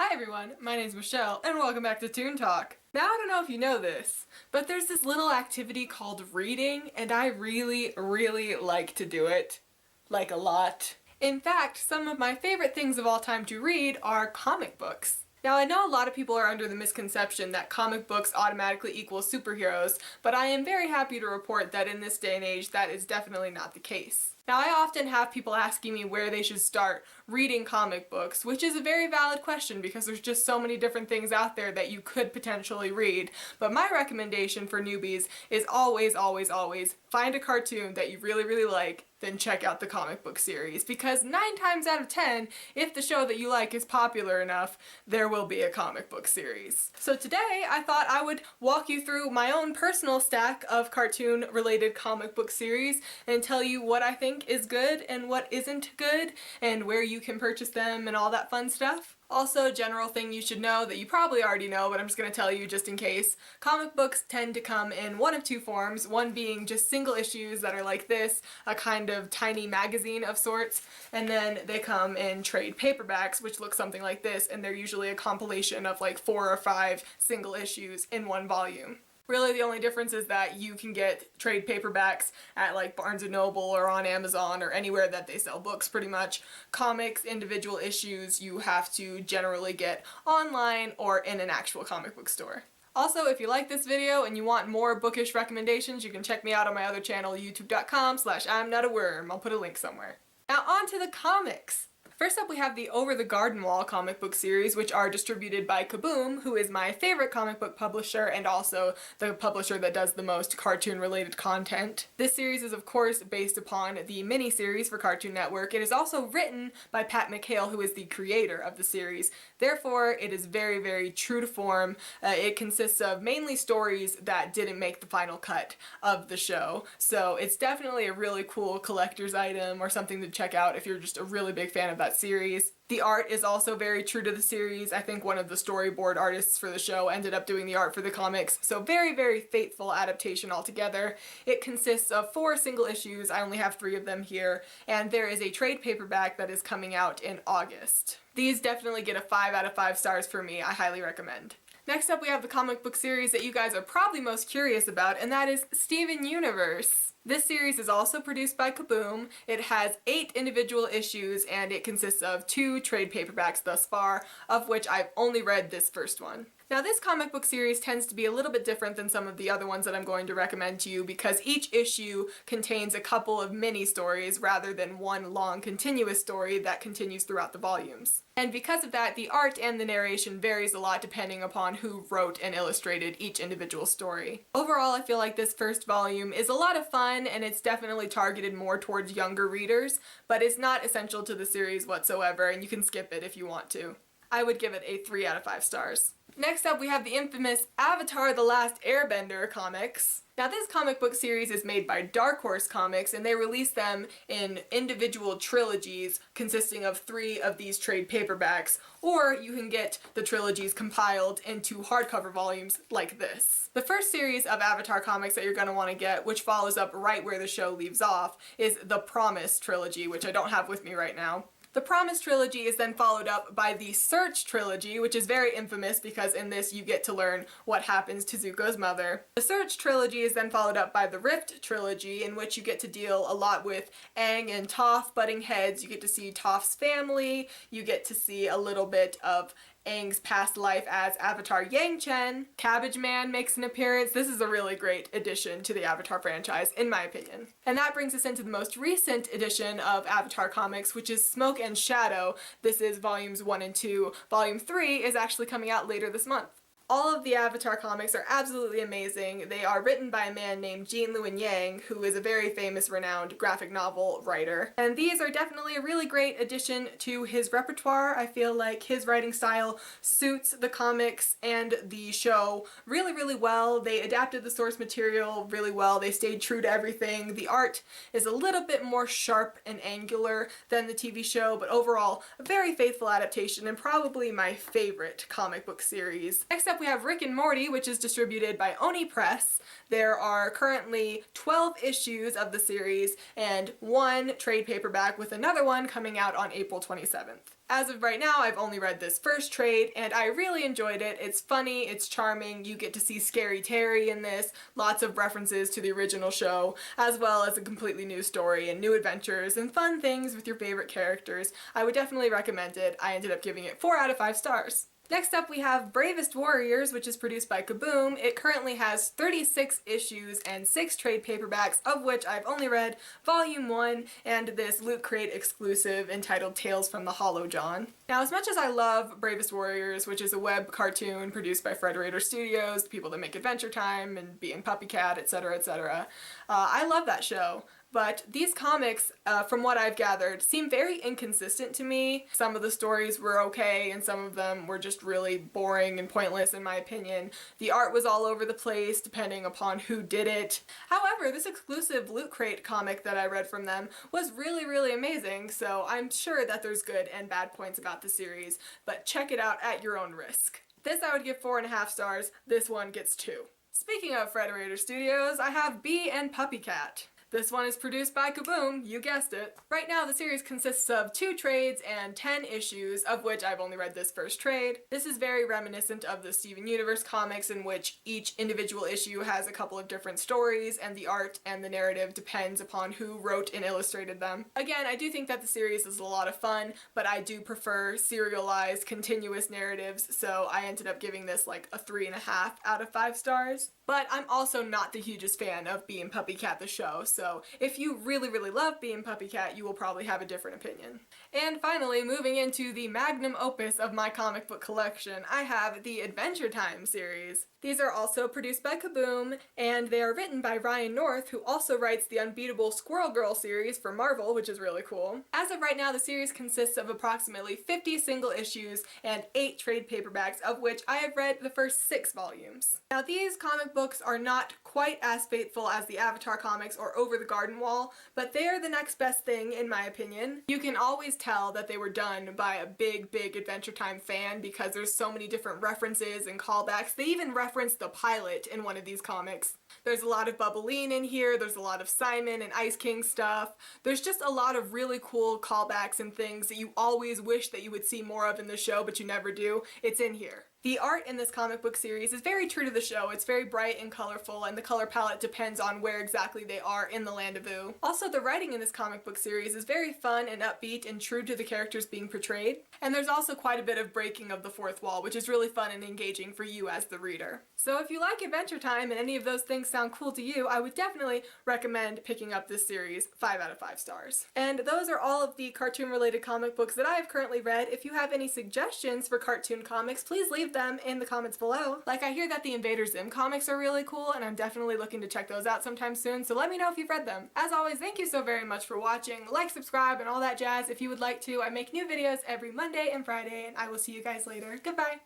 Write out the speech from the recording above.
Hi everyone, my name's Michelle, and welcome back to Toon Talk. Now I don't know if you know this, but there's this little activity called reading, and I really like to do it. Like a lot. In fact, some of my favorite things of all time to read are comic books. Now I know a lot of people are under the misconception that comic books automatically equal superheroes, but I am very happy to report that in this day and age that is definitely not the case. Now I often have people asking me where they should start reading comic books, which is a very valid question because there's just so many different things out there that you could potentially read. But my recommendation for newbies is always find a cartoon that you really like, then check out the comic book series, because 9 times out of 10, if the show that you like is popular enough, there will be a comic book series. So today I thought I would walk you through my own personal stack of cartoon related comic book series and tell you what I think is good and what isn't good and where you can purchase them and all that fun stuff. Also, general thing you should know that you probably already know, but I'm just going to tell you just in case. Comic books tend to come in one of two forms, one being just single issues that are like this, a kind of tiny magazine of sorts, and then they come in trade paperbacks, which look something like this, and they're usually a compilation of like 4 or 5 single issues in one volume. Really the only difference is that you can get trade paperbacks at like Barnes & Noble or on Amazon or anywhere that they sell books pretty much. Comics, individual issues, you have to generally get online or in an actual comic book store. Also, if you like this video and you want more bookish recommendations, you can check me out on my other channel, youtube.com/I'mNotAWorm. I'll put a link somewhere. Now on to the comics! First up we have the Over the Garden Wall comic book series, which are distributed by Kaboom, who is my favorite comic book publisher and also the publisher that does the most cartoon related content. This series is of course based upon the mini-series for Cartoon Network. It is also written by Pat McHale, who is the creator of the series. Therefore, it is very true to form. It consists of mainly stories that didn't make the final cut of the show, so it's definitely a really cool collector's item or something to check out if you're just a really big fan of that series. The art is also very true to the series. I think one of the storyboard artists for the show ended up doing the art for the comics, so very faithful adaptation altogether. It consists of 4 single issues, I only have 3 of them here, and there is a trade paperback that is coming out in August. These definitely get a 5 out of 5 stars for me, I highly recommend. Next up we have the comic book series that you guys are probably most curious about, and that is Steven Universe. This series is also produced by Kaboom. It has 8 individual issues and it consists of 2 trade paperbacks thus far, of which I've only read this first one. Now this comic book series tends to be a little bit different than some of the other ones that I'm going to recommend to you because each issue contains a couple of mini-stories rather than one long continuous story that continues throughout the volumes. And because of that, the art and the narration varies a lot depending upon who wrote and illustrated each individual story. Overall, I feel like this first volume is a lot of fun and it's definitely targeted more towards younger readers, but it's not essential to the series whatsoever and you can skip it if you want to. I would give it a 3 out of 5 stars. Next up we have the infamous Avatar: The Last Airbender comics. Now this comic book series is made by Dark Horse Comics and they release them in individual trilogies consisting of 3 of these trade paperbacks, or you can get the trilogies compiled into hardcover volumes like this. The first series of Avatar comics that you're going to want to get, which follows up right where the show leaves off, is the Promise Trilogy, which I don't have with me right now. The Promise Trilogy is then followed up by the Search Trilogy, which is very infamous because in this you get to learn what happens to Zuko's mother. The Search Trilogy is then followed up by the Rift Trilogy, in which you get to deal a lot with Aang and Toph butting heads. You get to see Toph's family, you get to see a little bit of Aang's past life as Avatar Yang Chen. Cabbage Man makes an appearance. This is a really great addition to the Avatar franchise, in my opinion. And that brings us into the most recent edition of Avatar comics, which is Smoke and Shadow. This is volumes 1 and 2. Volume 3 is actually coming out later this month. All of the Avatar comics are absolutely amazing. They are written by a man named Gene Luen Yang, who is a very famous, renowned graphic novel writer. And these are definitely a really great addition to his repertoire. I feel like his writing style suits the comics and the show really well. They adapted the source material really well. They stayed true to everything. The art is a little bit more sharp and angular than the TV show, but overall, a very faithful adaptation and probably my favorite comic book series. Next up up we have Rick and Morty, which is distributed by Oni Press. There are currently 12 issues of the series and one trade paperback with another one coming out on April 27th. As of right now, I've only read this first trade, and I really enjoyed it. It's funny, it's charming, you get to see Scary Terry in this, lots of references to the original show, as well as a completely new story and new adventures and fun things with your favorite characters. I would definitely recommend it. I ended up giving it 4 out of 5 stars. Next up we have Bravest Warriors, which is produced by Kaboom. It currently has 36 issues and 6 trade paperbacks, of which I've only read Volume 1 and this Loot Crate exclusive entitled Tales from the Hollow John. Now, as much as I love Bravest Warriors, which is a web cartoon produced by Frederator Studios, the people that make Adventure Time and Be and Puppycat, etc., I love that show. But these comics, from what I've gathered, seem very inconsistent to me. Some of the stories were okay, and some of them were just really boring and pointless in my opinion. The art was all over the place, depending upon who did it. However, this exclusive Loot Crate comic that I read from them was really, really amazing, so I'm sure that there's good and bad points about the series, but check it out at your own risk. This I would give 4.5 stars, this one gets 2. Speaking of Frederator Studios, I have Bee and Puppycat. This one is produced by Kaboom, you guessed it. Right now the series consists of 2 trades and 10 issues, of which I've only read this first trade. This is very reminiscent of the Steven Universe comics, in which each individual issue has a couple of different stories and the art and the narrative depends upon who wrote and illustrated them. Again, I do think that the series is a lot of fun, but I do prefer serialized, continuous narratives, so I ended up giving this like a 3.5 out of 5 stars. But I'm also not the hugest fan of Bee and Puppycat the show, so if you really, really love Bee and Puppycat, you will probably have a different opinion. And finally, moving into the magnum opus of my comic book collection, I have the Adventure Time series. These are also produced by Kaboom, and they are written by Ryan North, who also writes the Unbeatable Squirrel Girl series for Marvel, which is really cool. As of right now, the series consists of approximately 50 single issues and 8 trade paperbacks, of which I have read the first 6 volumes. Now, these comic books are not quite as faithful as the Avatar comics or Over the Garden Wall, but they are the next best thing in my opinion. You can always tell that they were done by a big Adventure Time fan because there's so many different references and callbacks. They even reference the pilot in one of these comics. There's a lot of Bubbleen in here, there's a lot of Simon and Ice King stuff. There's just a lot of really cool callbacks and things that you always wish that you would see more of in the show, but you never do. It's in here. The art in this comic book series is very true to the show. It's very bright and colorful, and the color palette depends on where exactly they are in the land of Ooo. Also, the writing in this comic book series is very fun and upbeat and true to the characters being portrayed. And there's also quite a bit of breaking of the fourth wall, which is really fun and engaging for you as the reader. So if you like Adventure Time and any of those things sound cool to you, I would definitely recommend picking up this series. 5 out of 5 stars. And those are all of the cartoon-related comic books that I have currently read. If you have any suggestions for cartoon comics, please leave them in the comments below. Like, I hear that the Invader Zim comics are really cool, and I'm definitely looking to check those out sometime soon, so let me know if you've read them. As always, thank you so very much for watching. Like, subscribe, and all that jazz if you would like to. I make new videos every Monday and Friday, and I will see you guys later. Goodbye!